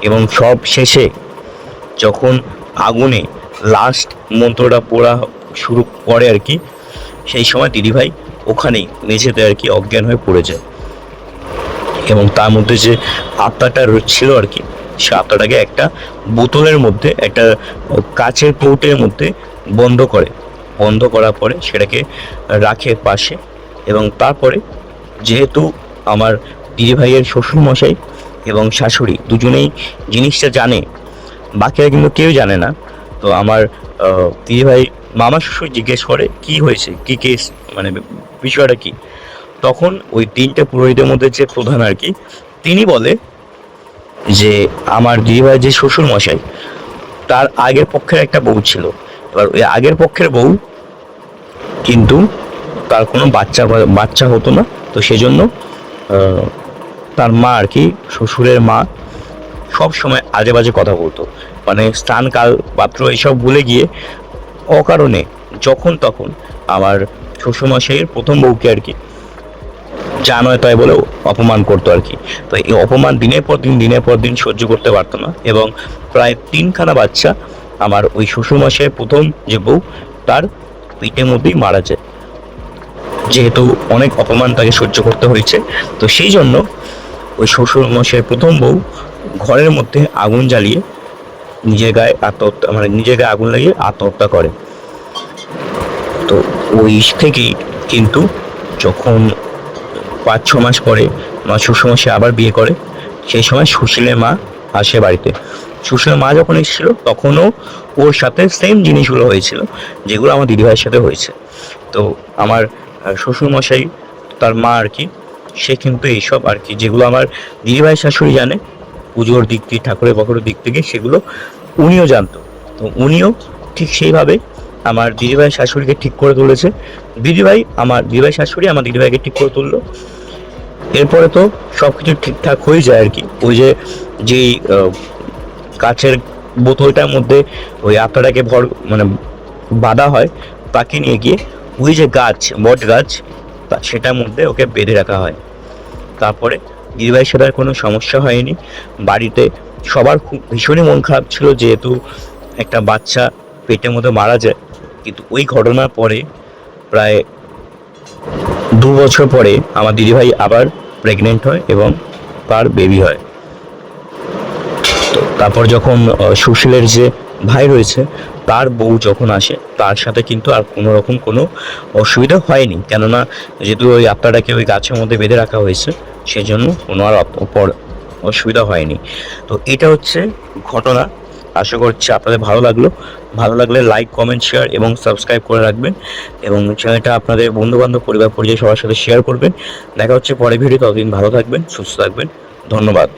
এবং সব শেষে যখন আগুনে লাস্ট মন্ত্রটা পড়া শুরু করে আর কি, সেই সময় দিদিভাই ওখানেই মেঝেতে আর কি অজ্ঞান হয়ে পড়ে যায় এবং তার মধ্যে যে আত্মাটা ছিল আর কি, সে আত্মাটাকে একটা বোতলের মধ্যে, একটা কাচের কৌটের মধ্যে বন্ধ করে, বন্ধ করার পরে সেটাকে রাখে পাশে। এবং তারপরে যেহেতু আমার দিদিভাইয়ের শ্বশুরমশাই এবং শাশুড়ি দুজনেই জিনিসটা জানে, বাকিরা কিন্তু কেউ জানে না। তো আমার দিদিভাই মামা শ্বশুর জিজ্ঞেস করে কি হয়েছে, কি কেস, মানে বিষয়টা কি। তখন ওই তিনটে পুরোহিতের মধ্যে যে প্রধান আর কি, তিনি বলে যে আমার দিদিভাই যে শ্বশুর মশাই, তার আগের পক্ষের একটা বউ ছিল, এবার ওই আগের পক্ষের বউ কিন্তু তার কোনো বাচ্চা হতো না, তো সেজন্য তার মা আর কি, শ্বশুরের মা সব সময় আজে বাজে কথা বলতো, মানে স্থান কাল পাত্র এইসব ভুলে গিয়ে অকারণে যখন তখন আমার শ্বশুরমশাইয়ের প্রথম বউকে আর কি যা নয় তাই বলে অপমান করতো আর কি। তো এই অপমান দিনের পর দিন সহ্য করতে পারতো না এবং প্রায় 3খানা বাচ্চা আমার ওই শ্বশুরমশাইয়ের প্রথম যে বউ তার পেটের মধ্যেই মারা যায়, যেহেতু অনেক অপমান তাকে সহ্য করতে হয়েছে। তো সেই জন্য ওই শ্বশুরমশাইয়ের প্রথম বউ ঘরের মধ্যে আগুন জ্বালিয়ে নিজের গায়ে আত্মহত্যা, মানে নিজের গায়ে আগুন লাগিয়ে আত্মহত্যা করে। তো ওই থেকেই কিন্তু যখন 5-6 মাস পরে আমার শ্বশুরমশাই আবার বিয়ে করে, সেই সময় সুশীলের মা আসে বাড়িতে। সুশীলের মা যখন এসেছিল তখনও ওর সাথে সেম জিনিসগুলো হয়েছিল যেগুলো আমার দিদিভাইয়ের সাথে হয়েছে। তো আমার শ্বশুরমশাই, তার মা আর কি, সে কিন্তু এইসব আর কি যেগুলো আমার দিদিভাই শাশুড়ি জানে পুজোর দিক থেকে, ঠাকুরের বকরের দিক থেকে, সেগুলো উনিও জানতো। তো উনিও ঠিক সেইভাবে আমার দিদিভাই শাশুড়িকে ঠিক করে তুলেছে। দিদিভাই শাশুড়ি আমার দিদিভাইকে ঠিক করে তুললো। এরপরে তো সব কিছু ঠিকঠাক হয়ে যায় আর কি। ওই যে যেই কাচের বোতলটার মধ্যে ওই আত্মাটাকে মানে বাঁধা হয়, তাকে নিয়ে গিয়ে ওই যে গাছ, বট গাছ, সেটার মধ্যে ওকে বেঁধে রাখা হয়। তারপরে দিদিভাইয়ের সাথে আর কোনো সমস্যা হয়নি। বাড়িতে সবার খুব ভীষণই মন খারাপ ছিল, যেহেতু একটা বাচ্চা পেটের মধ্যে মারা যায়। কিন্তু ওই ঘটনার পরে প্রায় 2 বছর পরে আমার দিদিভাই আবার প্রেগনেন্ট হয় এবং তার বেবি হয়। তো তারপর যখন সুশীলের যে ভাই রয়েছে তার বউ যখন আসে, তার সাথে কিন্তু আর কোনো রকম কোনো অসুবিধা হয়নি, কেননা যেহেতু ওই আত্মাটাকে ওই গাছের মধ্যে বেঁধে রাখা হয়েছে, সেজন্য কোনো আর অসুবিধা হয়নি। তো এটা হচ্ছে ঘটনা। আশা করছি আপনাদের ভালো লাগলে লাইক, কমেন্ট, শেয়ার এবং সাবস্ক্রাইব করে রাখবেন এবং চ্যানেলটা আপনাদের বন্ধুবান্ধব, পরিবার, পরিচয় সবার সাথে শেয়ার করবেন। দেখা হচ্ছে পরের ভিডিও। ততদিন ভালো থাকবেন, সুস্থ থাকবেন। ধন্যবাদ।